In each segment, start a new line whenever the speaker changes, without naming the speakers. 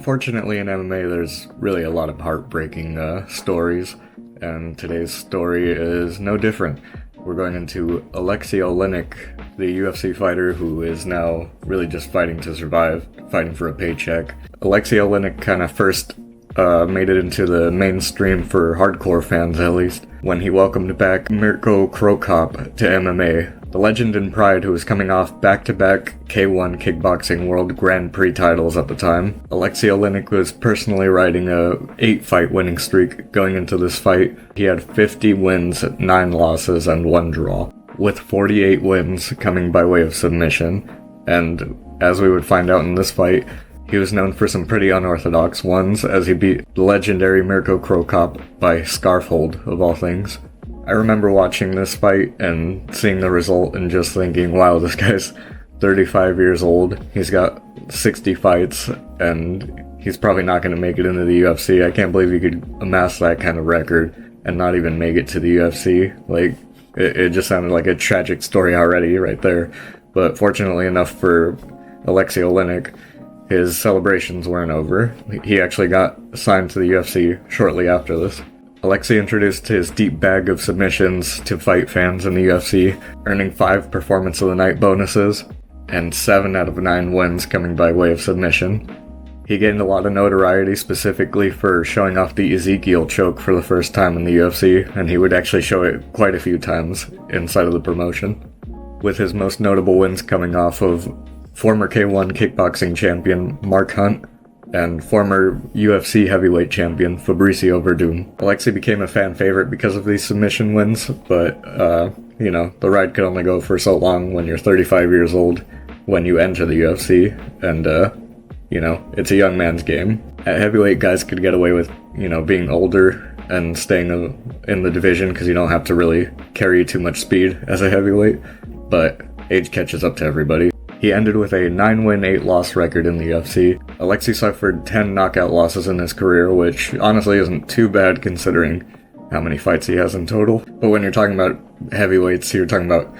Unfortunately, in MMA, there's really a lot of heartbreaking stories, and today's story is no different. We're going into Aleksei Oleinik, the UFC fighter who is now really just fighting to survive, fighting for a paycheck. Aleksei Oleinik kind of first made it into the mainstream for hardcore fans, at least, when he welcomed back Mirko Cro Cop to MMA. The legend in Pride, who was coming off back-to-back K1 kickboxing world Grand Prix titles at the time. Alexey Oleinik was personally riding a 8-fight winning streak going into this fight. He had 50 wins, 9 losses, and 1 draw, with 48 wins coming by way of submission. And as we would find out in this fight, he was known for some pretty unorthodox ones, as he beat the legendary Mirko Cro Cop by scarf hold, of all things. I remember watching this fight and seeing the result and just thinking, wow, this guy's 35 years old, he's got 60 fights, and he's probably not going to make it into the UFC. I can't believe he could amass that kind of record and not even make it to the UFC. Like, it just sounded like a tragic story already right there. But fortunately enough for Aleksei Oleinik, his celebrations weren't over. He actually got signed to the UFC shortly after this. Alexei introduced his deep bag of submissions to fight fans in the UFC, earning 5 Performance of the Night bonuses, and 7 out of 9 wins coming by way of submission. He gained a lot of notoriety specifically for showing off the Ezekiel choke for the first time in the UFC, and he would actually show it quite a few times inside of the promotion, with his most notable wins coming off of former K1 kickboxing champion Mark Hunt and former UFC heavyweight champion Fabricio Verdum. Alexei became a fan favorite because of these submission wins, but, the ride could only go for so long when you're 35 years old when you enter the UFC, and, it's a young man's game. At heavyweight, guys could get away with, being older and staying in the division because you don't have to really carry too much speed as a heavyweight, but age catches up to everybody. He ended with a 9-win, 8-loss record in the UFC. Alexei suffered 10 knockout losses in his career, which honestly isn't too bad considering how many fights he has in total. But when you're talking about heavyweights, you're talking about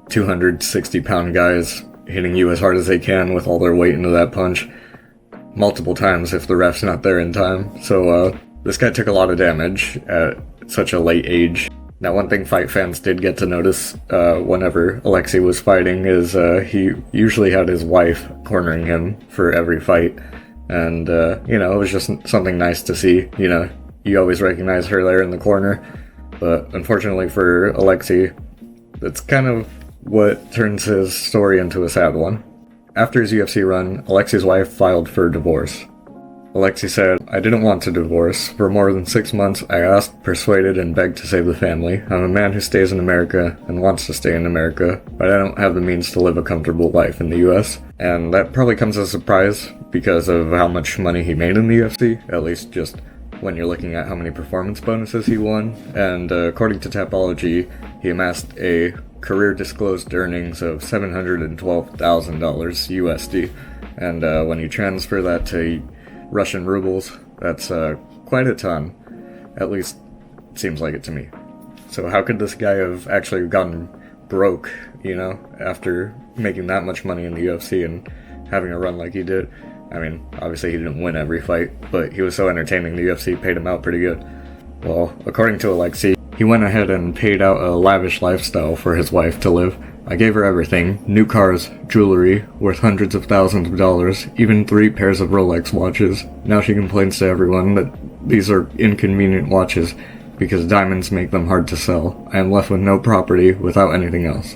260-pound guys hitting you as hard as they can with all their weight into that punch multiple times if the ref's not there in time. So this guy took a lot of damage at such a late age. Now, one thing fight fans did get to notice whenever Alexei was fighting is he usually had his wife cornering him for every fight. And, it was just something nice to see. You always recognize her there in the corner. But unfortunately for Alexei, that's kind of what turns his story into a sad one. After his UFC run, Alexei's wife filed for divorce. Alexei said, "I didn't want to divorce. For more than 6 months, I asked, persuaded, and begged to save the family. I'm a man who stays in America and wants to stay in America, but I don't have the means to live a comfortable life in the US. And that probably comes as a surprise because of how much money he made in the UFC, at least just when you're looking at how many performance bonuses he won. And according to Tapology, he amassed a career disclosed earnings of $712,000 USD. And when you transfer that to Russian rubles, that's quite a ton. At least, it seems like it to me. So how could this guy have actually gotten broke, after making that much money in the UFC and having a run like he did? I mean, obviously he didn't win every fight, but he was so entertaining the UFC paid him out pretty good. Well, according to Alexei, he went ahead and paid out a lavish lifestyle for his wife to live. "I gave her everything, new cars, jewelry, worth hundreds of thousands of dollars, even 3 pairs of Rolex watches. Now she complains to everyone that these are inconvenient watches because diamonds make them hard to sell. I am left with no property without anything else."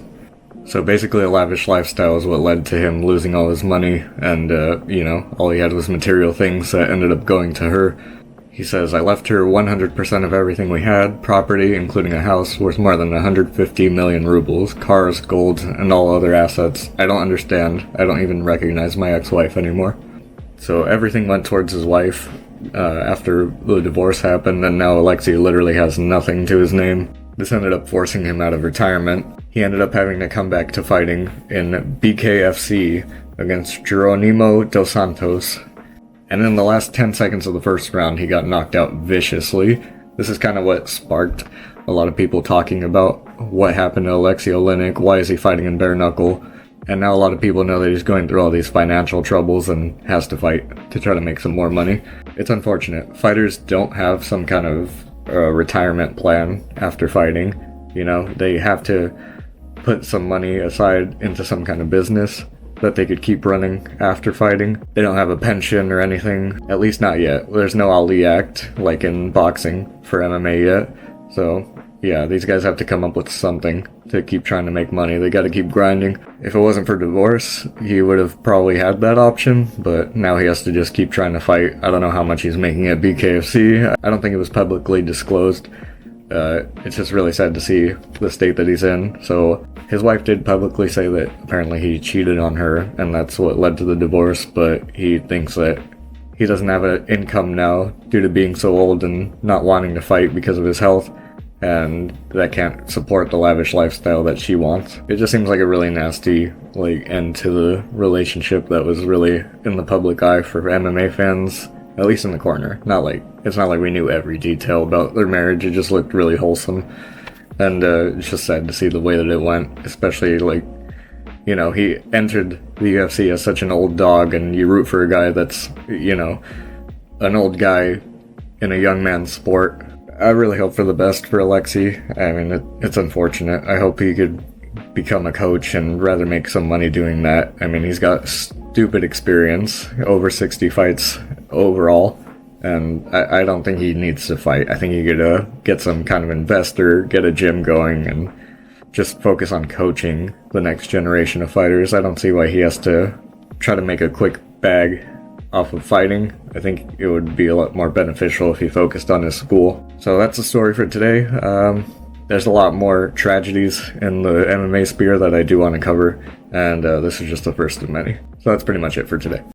So basically a lavish lifestyle is what led to him losing all his money, and, all he had was material things that ended up going to her. He says, "I left her 100% of everything we had, property, including a house worth more than 150 million rubles, cars, gold, and all other assets. I don't understand. I don't even recognize my ex-wife anymore." So everything went towards his wife after the divorce happened, and now Alexei literally has nothing to his name. This ended up forcing him out of retirement. He ended up having to come back to fighting in BKFC against Jeronimo Dos Santos. And in the last 10 seconds of the first round, he got knocked out viciously. This is kind of what sparked a lot of people talking about what happened to Aleksei Oleinik, why is he fighting in bare knuckle. And now a lot of people know that he's going through all these financial troubles and has to fight to try to make some more money. It's unfortunate. Fighters don't have some kind of retirement plan after fighting. You know, they have to put some money aside into some kind of business that they could keep running after fighting. They don't have a pension or anything, at least not yet. There's no Ali Act like in boxing for MMA yet. So yeah, these guys have to come up with something to keep trying to make money. They gotta keep grinding. If it wasn't for divorce, he would have probably had that option, but now he has to just keep trying to fight. I don't know how much he's making at BKFC. I don't think it was publicly disclosed. It's just really sad to see the state that he's in. So his wife did publicly say that apparently he cheated on her and that's what led to the divorce, but he thinks that he doesn't have an income now due to being so old and not wanting to fight because of his health, and that can't support the lavish lifestyle that she wants. It just seems like a really nasty end to the relationship that was really in the public eye for MMA fans, at least in the corner. It's not like we knew every detail about their marriage. It just looked really wholesome, and it's just sad to see the way that it went, especially he entered the UFC as such an old dog, and you root for a guy that's an old guy in a young man's sport. I really hope for the best for Aleksei. I mean, it's unfortunate. I hope he could become a coach and rather make some money doing that. I mean, he's got stupid experience, over 60 fights overall, and I don't think he needs to fight. I think he could get some kind of investor, get a gym going, and just focus on coaching the next generation of fighters. I don't see why he has to try to make a quick bag off of fighting. I think it would be a lot more beneficial if he focused on his school. So that's the story for today. There's a lot more tragedies in the MMA sphere that I do want to cover, and this is just the first of many. So that's pretty much it for today.